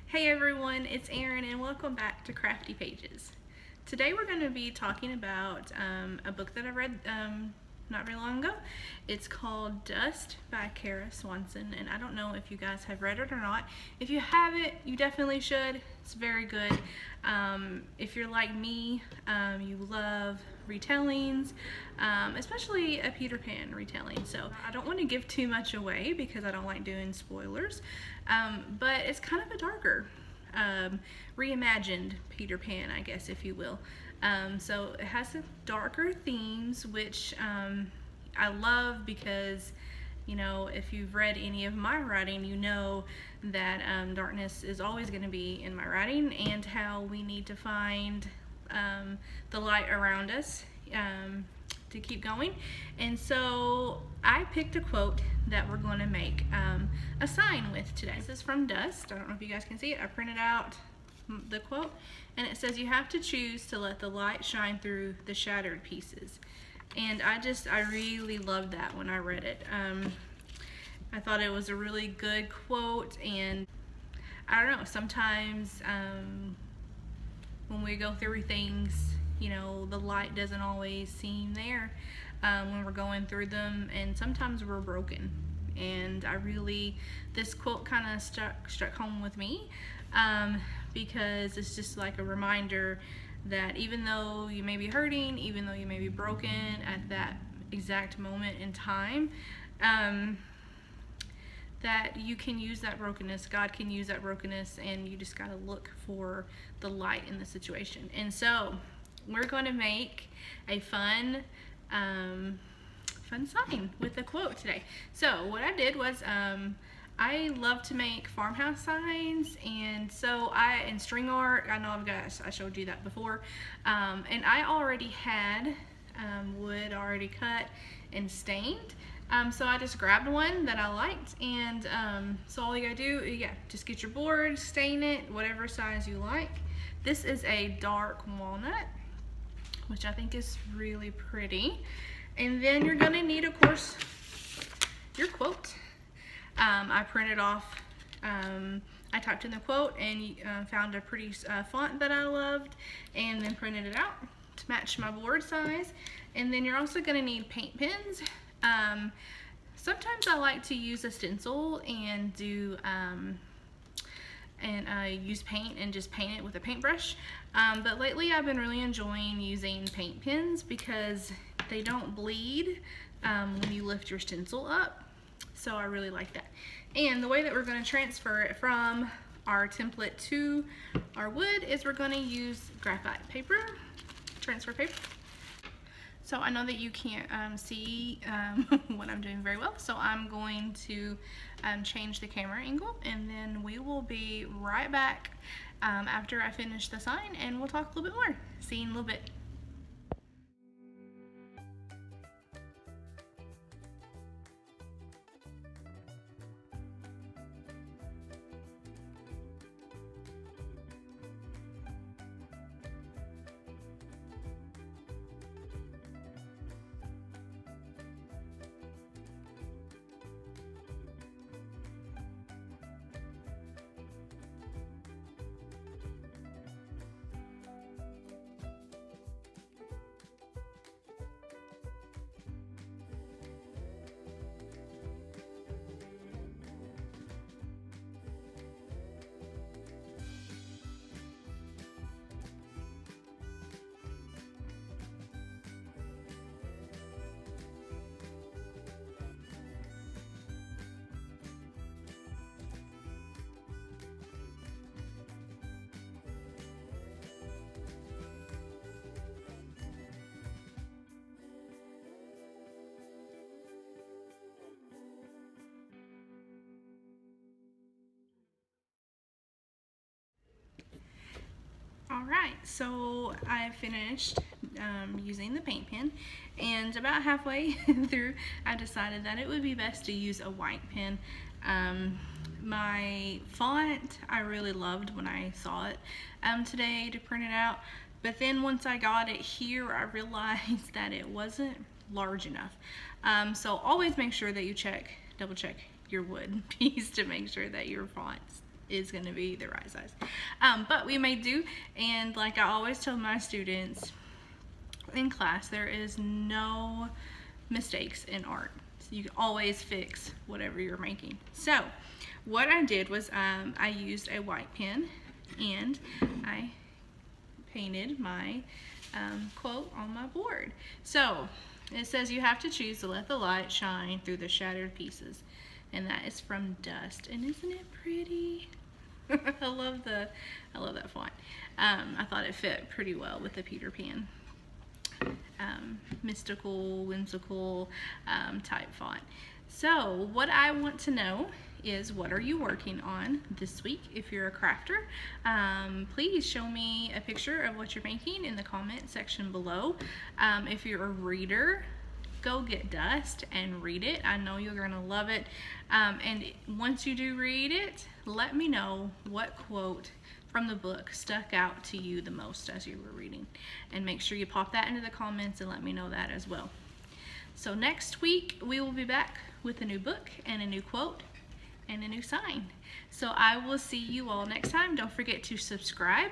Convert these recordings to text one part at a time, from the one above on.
Hey everyone, it's Erin and welcome back to Crafty Pages. Today we're going to be talking about a book that I read not very long ago. It's called Dust by Kara Swanson, and I don't know if you guys have read it or not. If you haven't, you definitely should. It's very good. If you're like me, you love retellings, especially a Peter Pan retelling. So I don't want to give too much away because I don't like doing spoilers, but it's kind of a darker, reimagined Peter Pan, I guess, if you will. So it has some darker themes, which I love because, you know, if you've read any of my writing, you know that darkness is always going to be in my writing, and how we need to find the light around us to keep going. And so I picked a quote that we're going to make a sign with today. This is from Dust. I don't know if you guys can see it. I printed out the quote, and it says, "You have to choose to let the light shine through the shattered pieces." And I really loved that when I read it. I thought it was a really good quote, and I don't know, sometimes when we go through things, you know, the light doesn't always seem there when we're going through them, and sometimes we're broken. And this quote kind of struck home with me because it's just like a reminder that even though you may be hurting, even though you may be broken at that exact moment in time, that you can use that brokenness, God can use that brokenness, and you just got to look for the light in the situation. And so we're going to make a fun sign with a quote today. So what I did was I love to make farmhouse signs, and so in string art, I know I showed you that before, and I already had wood already cut and stained. So I just grabbed one that I liked, and so all you gotta do, just get your board, stain it, whatever size you like. This is a dark walnut, which I think is really pretty. And then you're gonna need, of course, your quote. I printed off, I typed in the quote and found a pretty font that I loved, and then printed it out to match my board size. And then you're also gonna need paint pens. Sometimes I like to use a stencil and do use paint and just paint it with a paintbrush, but lately I've been really enjoying using paint pens because they don't bleed when you lift your stencil up, so I really like that. And the way that we're going to transfer it from our template to our wood is we're going to use graphite paper, transfer paper. So I know that you can't see what I'm doing very well, so I'm going to change the camera angle, and then we will be right back after I finish the sign, and we'll talk a little bit more. See you in a little bit. Alright, so I finished using the paint pen, and about halfway through I decided that it would be best to use a white pen. My font I really loved when I saw it today to print it out, but then once I got it here I realized that it wasn't large enough. So always make sure that you double check your wood piece to make sure that your font's is going to be the right size. But we may do, and like I always tell my students in class, there is no mistakes in art. So you can always fix whatever you're making. So what I did was I used a white pen and I painted my quote on my board. So it says, "You have to choose to let the light shine through the shattered pieces." And that is from Dust. And isn't it pretty? I love that font. I thought it fit pretty well with the Peter Pan mystical, whimsical type font. So what I want to know is, what are you working on this week? If you're a crafter, please show me a picture of what you're making in the comment section below. If you're a reader, go get Dust and read it. I know you're gonna love it. And once you do read it, let me know what quote from the book stuck out to you the most as you were reading. And make sure you pop that into the comments and let me know that as well. So next week we will be back with a new book and a new quote and a new sign. So I will see you all next time. Don't forget to subscribe.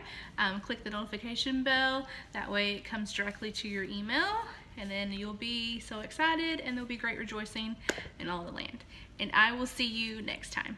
Click the notification bell. That way it comes directly to your email, and then you'll be so excited, and there'll be great rejoicing in all the land. And I will see you next time.